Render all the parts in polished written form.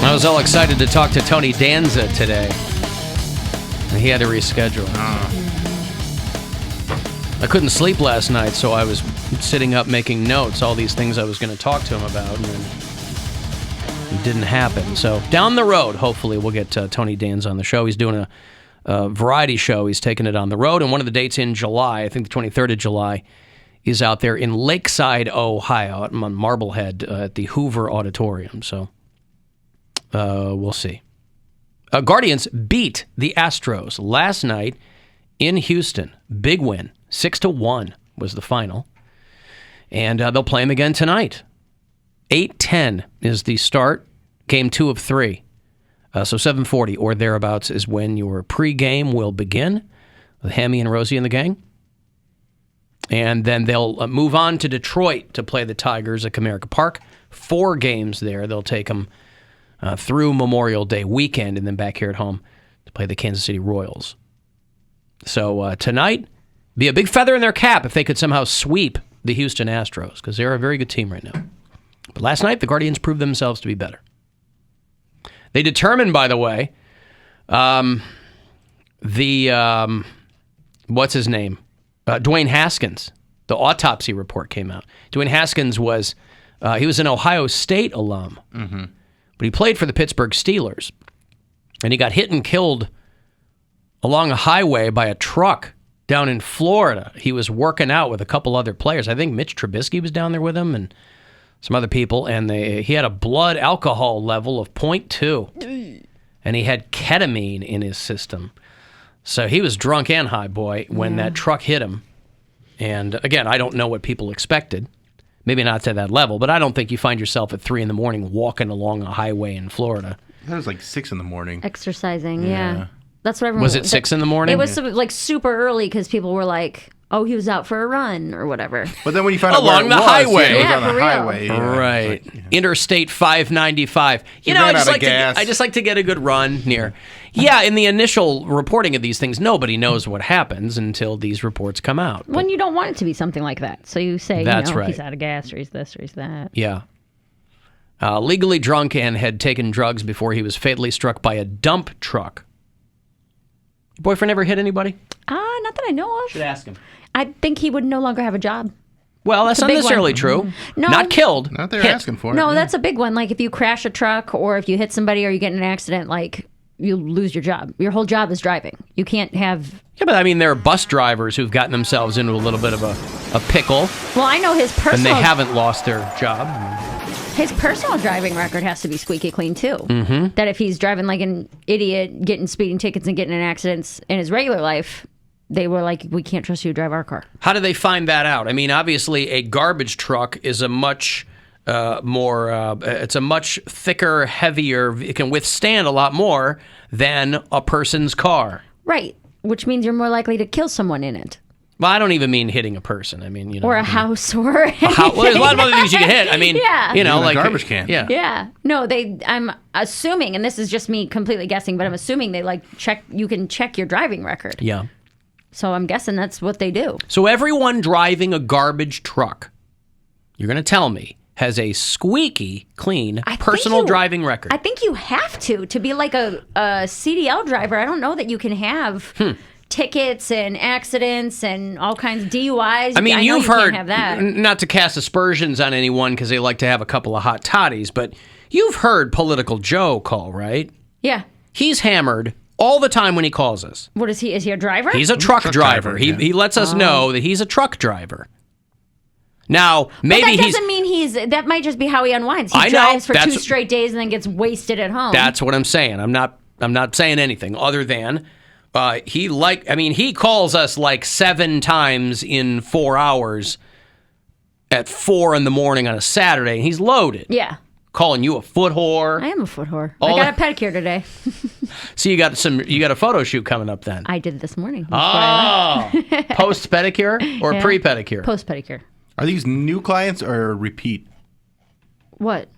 I was all excited to talk to Tony Danza today. And he had to reschedule. I couldn't sleep last night, so I was sitting up making notes, all these things I was going to talk to him about, and it didn't happen. So down the road, hopefully, we'll get Tony Danza on the show. He's doing a variety show. He's taking it on the road, and one of the dates in July, I think the 23rd of July, is out there in Lakeside, Ohio, out on Marblehead at the Hoover Auditorium. So we'll see. Guardians beat the Astros last night in Houston. Big win. 6-1 was the final. And they'll play them again tonight. 8:10 is the start. Game 2 of 3. So 7:40 or thereabouts is when your pregame will begin with Hammy and Rosie and the gang. And then they'll move on to Detroit to play the Tigers at Comerica Park. 4 games there. They'll take them through Memorial Day weekend and then back here at home to play the Kansas City Royals. So tonight, be a big feather in their cap if they could somehow sweep the Houston Astros, because they're a very good team right now. But last night, the Guardians proved themselves to be better. They determined, by the way, what's his name? Dwayne Haskins. The autopsy report came out. Dwayne Haskins was he was an Ohio State alum, but he played for the Pittsburgh Steelers, and he got hit and killed along a highway by a truck down in Florida. He was working out with a couple other players. I think Mitch Trubisky was down there with him and some other people, and he had a blood alcohol level of 0.2, and he had ketamine in his system. So he was drunk and high, boy, when that truck hit him. And again, I don't know what people expected. Maybe not to that level, but I don't think you find yourself at 3 a.m. walking along a highway in Florida. That was like 6 a.m. Exercising, yeah. That's what everyone... Was it 6 a.m? It was like super early because people were like, oh, he was out for a run or whatever. But then when you found out along where the highway. it was Yeah, on for the real. highway. Right. Like, Interstate 595. He ran out of gas. I just like to get a good run near. Yeah, in the initial reporting of these things, nobody knows what happens until these reports come out. But When you don't want it to be something like that. So you say, That's right. he's out of gas or he's this or he's that. yeah. Legally drunk and had taken drugs before he was fatally struck by a dump truck. Your boyfriend ever hit anybody? Not that I know of. Should ask him. I think he would no longer have a job. Well, that's a not big necessarily one. true. No. Not killed. Not they're hit. asking for it. No, yeah. that's a big one. Like if you crash a truck or if you hit somebody or you get in an accident, like you lose your job. Your whole job is driving. You can't have... Yeah, but I mean, there are bus drivers who've gotten themselves into a little bit of a pickle, Well, I know his and personal... they haven't lost their job. His personal driving record has to be squeaky clean, too. Mm-hmm. That if he's driving like an idiot, getting speeding tickets and getting in accidents in his regular life, they were like, we can't trust you to drive our car. How do they find that out? I mean, obviously, a garbage truck is a much it's a much thicker, heavier, it can withstand a lot more than a person's car. Right. Which means you're more likely to kill someone in it. Well, I don't even mean hitting a person. I mean, Or a house or anything. Well, there's a lot of other things you can hit. I mean, Yeah. you know, Even a like garbage can. Yeah. Yeah. No, I'm assuming, and this is just me completely guessing, but I'm assuming they you can check your driving record. Yeah. So I'm guessing that's what they do. So everyone driving a garbage truck, you're going to tell me, has a squeaky clean personal driving record. I think you have to be like a CDL driver. I don't know that you can have tickets and accidents and all kinds of DUIs. I mean, you've heard, can't have that. not to cast aspersions on anyone because they like to have a couple of hot toddies, but you've heard Political Joe call, right? Yeah. He's hammered all the time when he calls us. What is he? Is he a driver? He's a truck driver. yeah. He lets us know that he's a truck driver. Now, maybe that doesn't mean that might just be how he unwinds. He I know, drives for 2 that's- straight days and then gets wasted at home. That's what I'm saying. I'm not saying anything other than he calls us like 7 times in 4 hours at 4 a.m. on a Saturday, and he's loaded. Yeah. Calling you a foot whore. I am a foot whore. I got a pedicure today. So you got a photo shoot coming up then. I did it this morning. before I left. Post pedicure or pre pedicure? Post pedicure. Are these new clients or repeat? What?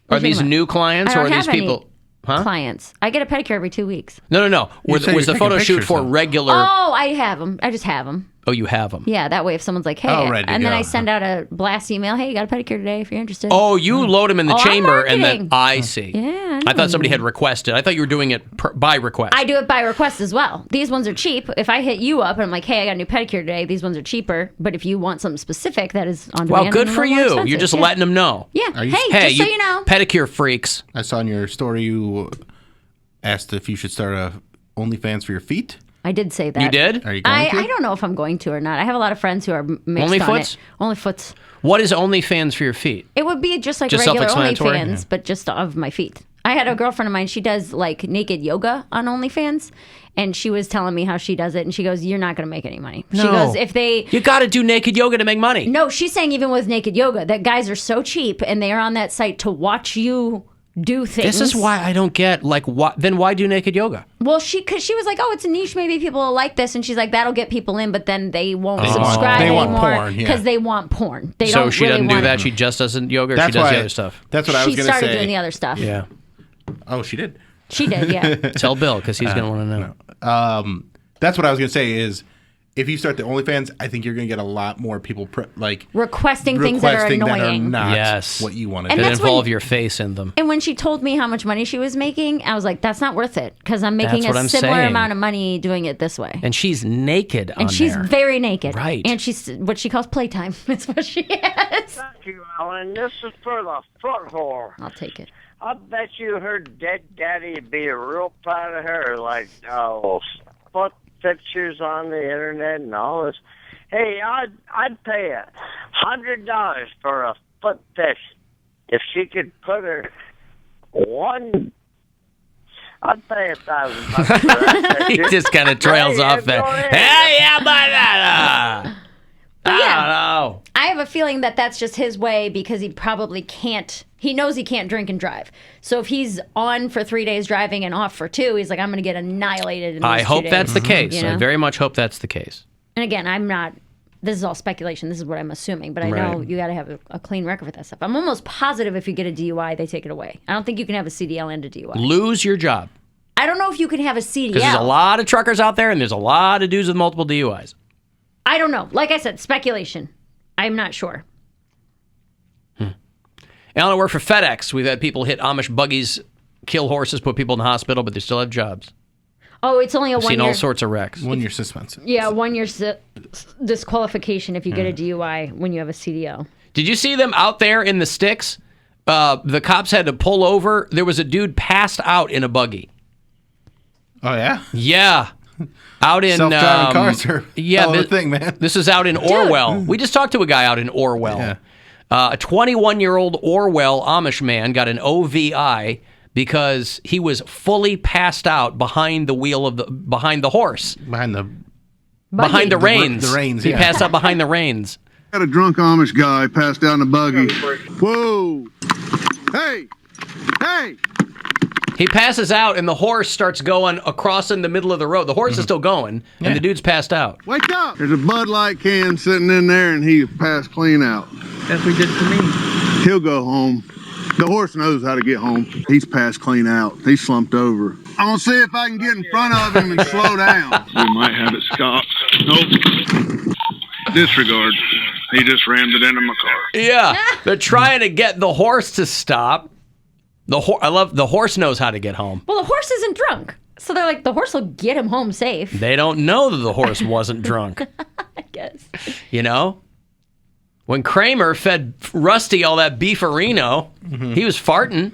Are these new clients I or don't are these have any people? Huh? clients. I get a pedicure every 2 weeks. No. You said Was you're the photo taking shoot pictures, for though. regular? Oh, I have them. I just have them. Oh, you have them. Yeah, that way if someone's like, hey, ready to and then go. I send out a blast email, hey, you got a pedicure today if you're interested. Oh, you load them in the I'm chamber, and then marketing. I see. Yeah, I thought somebody had requested. I thought you were doing it by request. I do it by request as well. These ones are cheap. If I hit you up and I'm like, hey, I got a new pedicure today, these ones are cheaper. But if you want something specific, that is on demand. Well, good and a for little more you. expensive. You're just Yeah. letting them know. Yeah. Are you- Hey, just so you know. pedicure freaks. I saw in your story you asked if you should start a OnlyFans for your feet. I did say that. You did? Are you going to? I don't know if I'm going to or not. I have a lot of friends who are mixed Only on foots? it. Only foots. What is OnlyFans for your feet? It would be just like Just regular self-explanatory? OnlyFans, but just of my feet. I had a girlfriend of mine. She does like naked yoga on OnlyFans, and she was telling me how she does it. And she goes, "You're not going to make any money." She No. goes, "If they." You got to do naked yoga to make money. No, she's saying even with naked yoga, that guys are so cheap, and they are on that site to watch you do things. This is why I don't get, like, then why do naked yoga? Well, because she was like, "Oh, it's a niche. Maybe people will like this," and she's like, "That'll get people in, but then they won't subscribe they want anymore porn, yeah. because they want porn. They So don't she really doesn't do want that. She just doesn't yoga, or That's she does why. the other stuff. That's what I was She going to say. started doing the other stuff. Yeah. Oh, she did. She did, yeah. Tell Bill, because he's going to want to know. That's what I was going to say is if you start the OnlyFans, I think you're going to get a lot more people Requesting things that are annoying. not Yes. what you want to And do. That that's involve when- your face in them. And when she told me how much money she was making, I was like, that's not worth it because I'm making That's what a I'm similar saying. amount of money doing it this way. And she's naked on And she's there. very naked. Right. And she's what she calls playtime. That's what she is. Thank you, Alan. This is for the foot whore. I'll take it. I bet you her dead daddy would be real proud of her, like foot pictures on the internet and all this. Hey, I'd pay $100 for a foot pic if she could put her one. I'd pay $1,000 for that He picture. just kind of trails Hey, off there. go ahead. Hey, yeah, but I yeah. don't know. I have a feeling that that's just his way because he probably can't. He knows he can't drink and drive. So if he's on for 3 days driving and off for 2, he's like, I'm going to get annihilated in these I 2 hope days. that's the case. You know? I very much hope that's the case. And again, I'm not. This is all speculation. This is what I'm assuming, but I know Right. you got to have a clean record with that stuff. I'm almost positive if you get a DUI, they take it away. I don't think you can have a CDL and a DUI. Lose your job. I don't know if you can have a CDL. Because there's a lot of truckers out there, and there's a lot of dudes with multiple DUIs. I don't know. Like I said, speculation. I'm not sure. Alan, I work for FedEx. We've had people hit Amish buggies, kill horses, put people in the hospital, but they still have jobs. Oh, it's only a I've 1 seen year. all sorts of wrecks. 1 year suspense. Yeah, 1 year disqualification if you get a DUI when you have a CDL. Did you see them out there in the sticks? The cops had to pull over. There was a dude passed out in a buggy. Oh, yeah? Yeah. Out in Self-driving cars are yeah, hell of a thing, man. This is out in Orwell. We just talked to a guy out in Orwell. Yeah. A 21-year-old Orwell Amish man got an OVI because he was fully passed out behind the wheel of behind the horse, Behind the behind the reins. the reins, He yeah. passed out behind the reins. Got a drunk Amish guy passed out in a buggy. Whoa! Hey! Hey! He passes out, and the horse starts going across in the middle of the road. The horse is still going, and the dude's passed out. Wake up! There's a Bud Light can sitting in there, and he passed clean out. That's what he did to me. He'll go home. The horse knows how to get home. He's passed clean out. He's slumped over. I'm gonna see if I can get in front of him and slow down. We might have it stopped. Nope. Disregard. He just rammed it into my car. Yeah, they're trying to get the horse to stop. I love the horse knows how to get home. Well, the horse isn't drunk. So they're like, the horse will get him home safe, They don't know that the horse wasn't drunk. I guess. You know? When Kramer fed Rusty all that beefarino, he was farting.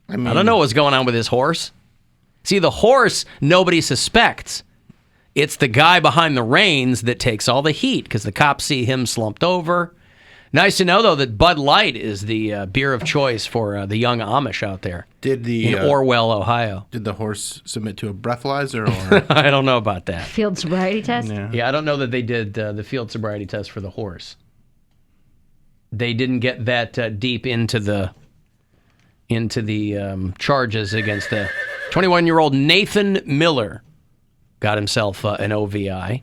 I don't know what's going on with his horse. See, the horse, nobody suspects. It's the guy behind the reins that takes all the heat because the cops see him slumped over. Nice to know, though, that Bud Light is the beer of choice for the young Amish out there Did the in Orwell, Ohio. did the horse submit to a breathalyzer or I don't know about that. Field sobriety test? Yeah, I don't know that they did the field sobriety test for the horse. They didn't get that deep into the charges against the 21-year-old Nathan Miller. Got himself an OVI,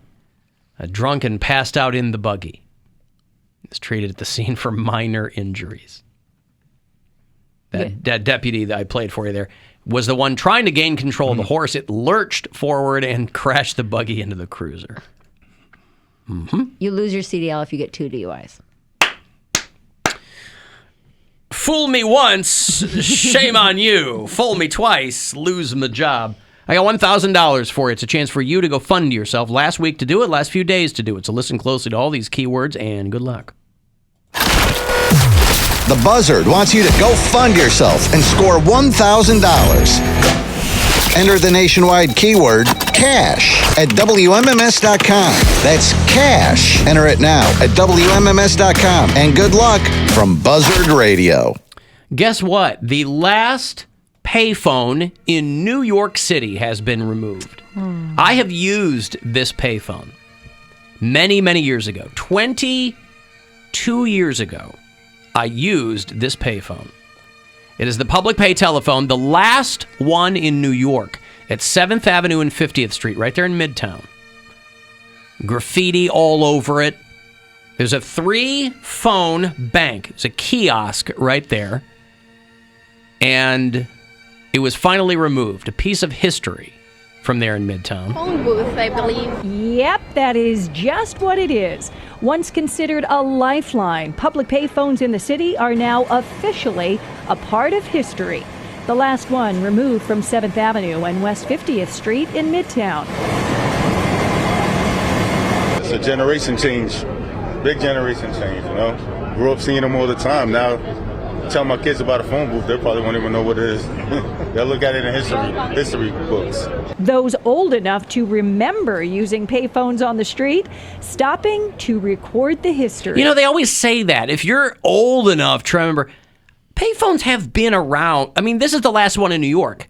drunk and passed out in the buggy. He was treated at the scene for minor injuries. That deputy that I played for you there was the one trying to gain control of the horse. It lurched forward and crashed the buggy into the cruiser. You lose your CDL if you get 2 DUIs. Fool me once, shame on you. Fool me twice, lose my job. I got $1,000 for it. It's a chance for you to go fund yourself. Last week to do it, last few days to do it. So listen closely to all these keywords and good luck. The Buzzard wants you to go fund yourself and score $1,000. Enter the nationwide keyword cash at WMMS.com. That's cash. Enter it now at WMMS.com. And good luck from Buzzard Radio. Guess what? The last payphone in New York City has been removed. I have used this payphone many, many years ago. 22 years ago, I used this payphone. It is the public pay telephone, the last one in New York at 7th Avenue and 50th Street, right there in Midtown. Graffiti all over it. There's a 3-phone bank. There's a kiosk right there. And it was finally removed. A piece of history from there in Midtown. Phone booth, I believe. Yep, that is just what it is. Once considered a lifeline, public payphones in the city are now officially a part of history. The last one removed from 7th Avenue and West 50th Street in Midtown. It's a generation change, big generation change, you know. Grew up seeing them all the time. Now, tell my kids about a phone booth, they probably won't even know what it is. They'll look at it in history books. Those old enough to remember using payphones on the street, stopping to record the history. You know, they always say that. If you're old enough to remember, payphones have been around. I mean, this is the last one in New York.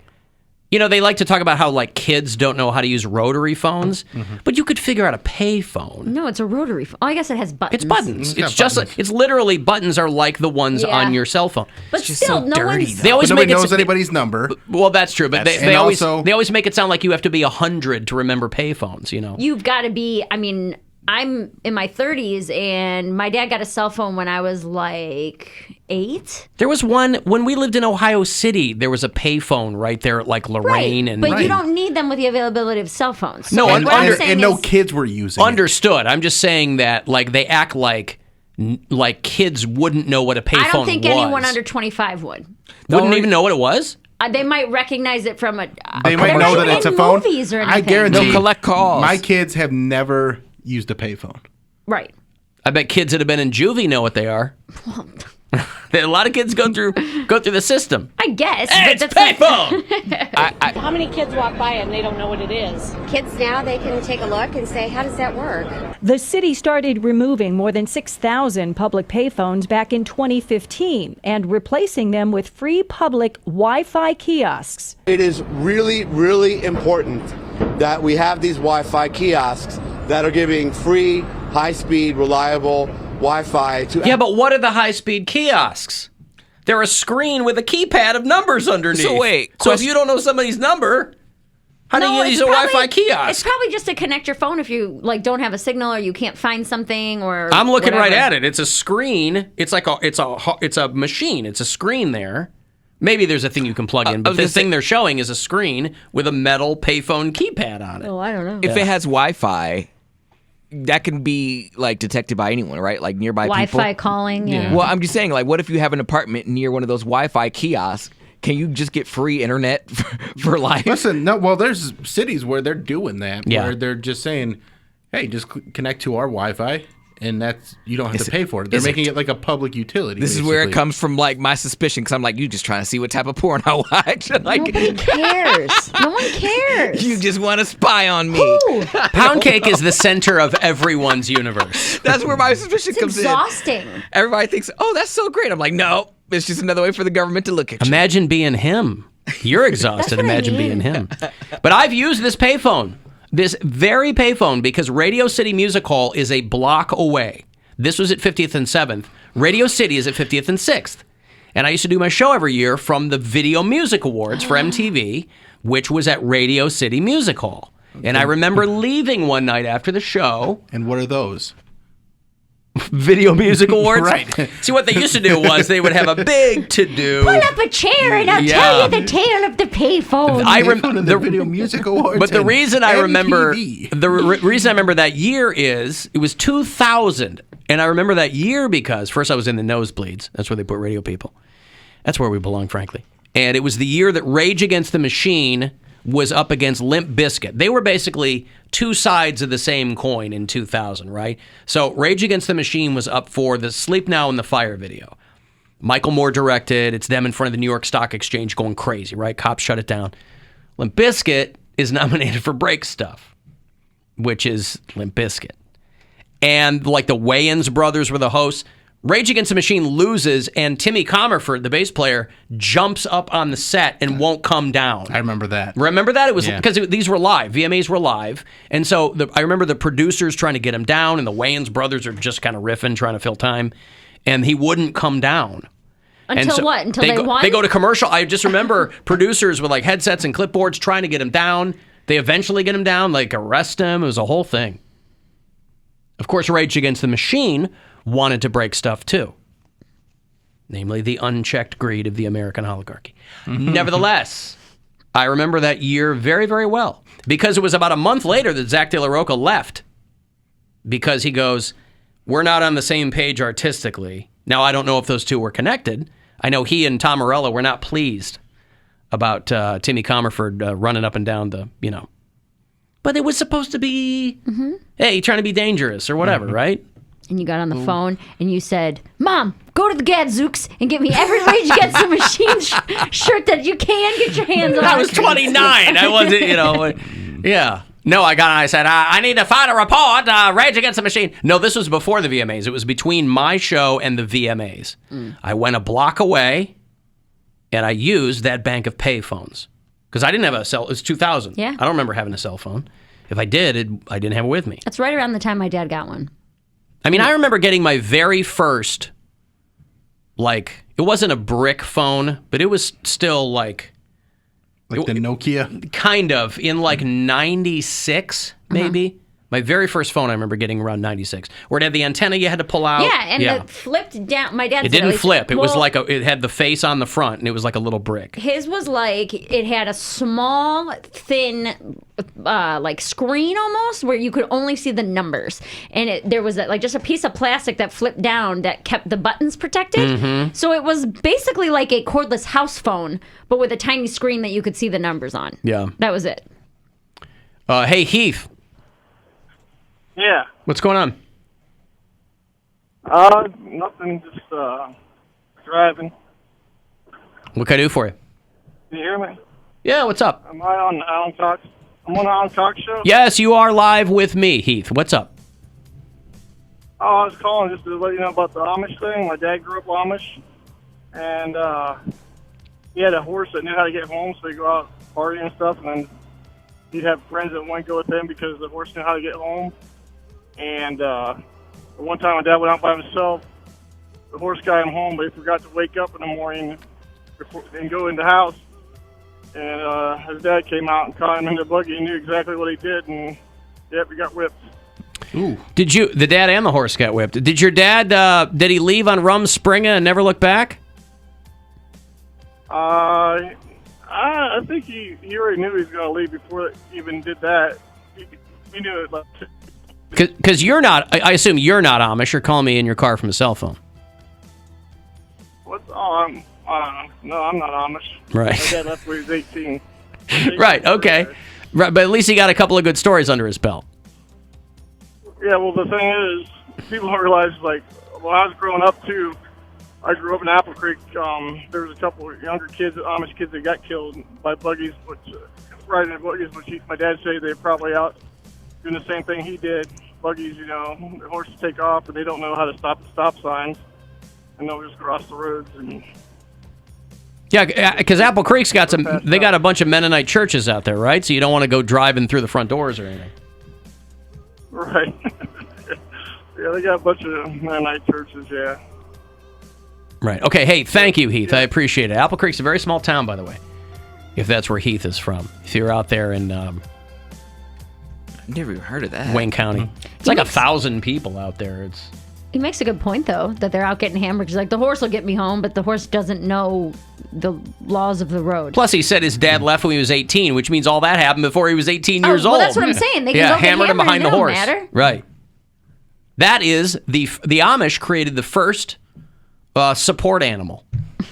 You know, they like to talk about how, like, kids don't know how to use rotary phones, but you could figure out a payphone. No, it's a rotary phone. Oh, I guess it has buttons. It's buttons. It's just buttons. It's literally buttons are like the ones on your cell phone. But it's still, so no dirty. one's... They always nobody make knows anybody's number. Well, that's true, but they always make it sound like you have to be 100 to remember payphones, you know. You've got to be, I mean, I'm in my 30s, and my dad got a cell phone when I was like 8. There was one when we lived in Ohio City. There was a payphone right there at like Lorraine, but you don't need them with the availability of cell phones. No, and no kids were using. Understood. I'm just saying that like they act like kids wouldn't know what a payphone was. I don't think anyone under 25 would. Wouldn't even know what it was. They might recognize it from a. They might know that it's a phone. Movies or anything. I guarantee. They'll collect calls. My kids have never used a payphone. Right. I bet kids that have been in juvie know what they are. A lot of kids go through the system. I guess. Hey, it's payphone. How many kids walk by and they don't know what it is? Kids now, they can take a look and say, how does that work? The city started removing more than 6,000 public payphones back in 2015 and replacing them with free public Wi-Fi kiosks. It is really, really important that we have these Wi-Fi kiosks that are giving free, high-speed, reliable Wi-Fi to... Yeah, but what are the high-speed kiosks? They're a screen with a keypad of numbers underneath. So wait. So if you don't know somebody's number, how do you use a Wi-Fi kiosk? It's probably just to connect your phone if you like don't have a signal or you can't find something or. I'm looking whatever. right at it. It's a screen. It's like it's a machine. It's a screen there. Maybe there's a thing you can plug in, but the thing they're showing is a screen with a metal payphone keypad on it. Oh, I don't know. If it has Wi-Fi, that can be like detected by anyone, right? Like nearby people. Wi-Fi calling. Yeah. Well, I'm just saying, like, what if you have an apartment near one of those Wi-Fi kiosks? Can you just get free internet for life? Listen, no. Well, there's cities where they're doing that. Yeah. Where they're just saying, "Hey, just connect to our Wi-Fi." And you don't have to pay for it. They're making it like a public utility. This is where it comes from, like, my suspicion, because I'm like, you just trying to see what type of porn I watch. Like, nobody cares. No one cares. You just want to spy on me. Poundcake is the center of everyone's universe. That's where my suspicion comes exhausting. in. Everybody thinks, oh, that's so great. I'm like, no, it's just another way for the government to look at you. Imagine being him. You're exhausted. Imagine being him. But I've used this payphone. This very payphone, because Radio City Music Hall is a block away. This was at 50th and 7th. Radio City is at 50th and 6th. And I used to do my show every year from the Video Music Awards for MTV, which was at Radio City Music Hall. And I remember leaving one night after the show. And what are those? Video Music Awards. Right. See, what they used to do was they would have a big to-do. Pull up a chair and I'll tell you the tale of the payphone. I remember the Video Music Awards. But the reason I remember MTV. reason I remember that year is it was 2000, and I remember that year because first I was in the nosebleeds. That's where they put radio people. That's where we belong, frankly. And it was the year that Rage Against the Machine was up against Limp Bizkit. They were basically two sides of the same coin in 2000, right? So Rage Against the Machine was up for the Sleep Now in the Fire video. Michael Moore directed. It's them in front of the New York Stock Exchange going crazy, right? Cops shut it down. Limp Bizkit is nominated for Break Stuff, which is Limp Bizkit. And like the Wayans brothers were the hosts. Rage Against the Machine loses, and Timmy Comerford, the bass player, jumps up on the set and won't come down. I remember that. Remember that? It was because these were live. VMAs were live. And so I remember the producers trying to get him down, and the Wayans brothers are just kind of riffing, trying to fill time. And he wouldn't come down. Until what? Until they won? They go to commercial. I just remember producers with like headsets and clipboards trying to get him down. They eventually get him down, like arrest him. It was a whole thing. Of course, Rage Against the Machine wanted to break stuff too, namely the unchecked greed of the American oligarchy. Nevertheless, I remember that year very, very well because it was about a month later that Zach De La Rocca left because he goes, we're not on the same page artistically. Now, I don't know if those two were connected. I know he and Tom Morello were not pleased about Timmy Comerford running up and down the, but it was supposed to be, hey, trying to be dangerous or whatever, right? And you got on the phone and you said, Mom, go to the Gadzooks and get me every Rage Against the Machine shirt that you can get your hands on. I was 29. I wasn't, yeah. No, I said, I need to find a report, Rage Against the Machine. No, this was before the VMAs. It was between my show and the VMAs. I went a block away and I used that bank of payphones. Because I didn't have a cell, it was 2000. Yeah. I don't remember having a cell phone. If I did, I didn't have it with me. That's right around the time my dad got one. I mean, I remember getting my very first, it wasn't a brick phone, but it was still like the Nokia? Kind of, in 96, maybe. My very first phone I remember getting around 96, where it had the antenna you had to pull out. Yeah, and it flipped down. My dad. It didn't flip. It was it had the face on the front, and it was like a little brick. His was it had a small, thin, screen almost, where you could only see the numbers, and there was just a piece of plastic that flipped down that kept the buttons protected. So it was basically like a cordless house phone, but with a tiny screen that you could see the numbers on. Yeah, that was it. Hey, Heath. Yeah. What's going on? Nothing. Just driving. What can I do for you? Can you hear me? Yeah. What's up? Am I on Alan Cox? I'm on Alan Cox Show. Yes, you are live with me, Heath. What's up? Oh, I was calling just to let you know about the Amish thing. My dad grew up Amish, and he had a horse that knew how to get home, so he'd go out partying and stuff, and then he'd have friends that wouldn't go with him because the horse knew how to get home. And one time my dad went out by himself. The horse got him home, but he forgot to wake up in the morning and go in the house. And his dad came out and caught him in the buggy. He knew exactly what he did, and he got whipped. Ooh. The dad and the horse got whipped. Did your dad, did he leave on Rumspringa and never look back? I think he already knew he was going to leave before he even did that. He knew it. Because you're not, I assume you're not Amish. You're calling me in your car from a cell phone. What? Oh, no, I'm not Amish. Right. My dad left when he was 18. Right, okay. Right, but at least he got a couple of good stories under his belt. Yeah, well, the thing is, people don't realize, I was growing up, too. I grew up in Apple Creek. There was a couple of younger kids, Amish kids, that got killed by buggies, riding in buggies, which my dad said they're probably out doing the same thing he did. Buggies, the horses take off, and they don't know how to stop at stop signs, and they'll just cross the roads. And yeah, because Apple Creek's got they got a bunch of Mennonite churches out there, right? So you don't want to go driving through the front doors or anything. Right. Yeah, they got a bunch of Mennonite churches, yeah. Right. Okay, hey, thank you, Heath. I appreciate it. Apple Creek's a very small town, by the way, if that's where Heath is from. If you're out there in... I've never even heard of that. Wayne County. It's like 1,000 people out there. He makes a good point, though, that they're out getting hammered. He's like, the horse will get me home, but the horse doesn't know the laws of the road. Plus, he said his dad left when he was 18, which means all that happened before he was 18 years old. Well, that's what I'm saying. They can go hammered him behind the horse. Matter. Right. That is, the Amish created the first support animal.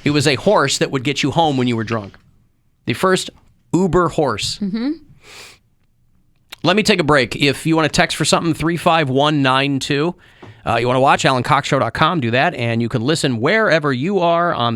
It was a horse that would get you home when you were drunk. The first Uber horse. Mm-hmm. Let me take a break. If you want to text for something, 35192. You want to watch AlanCoxShow.com, do that, and you can listen wherever you are on the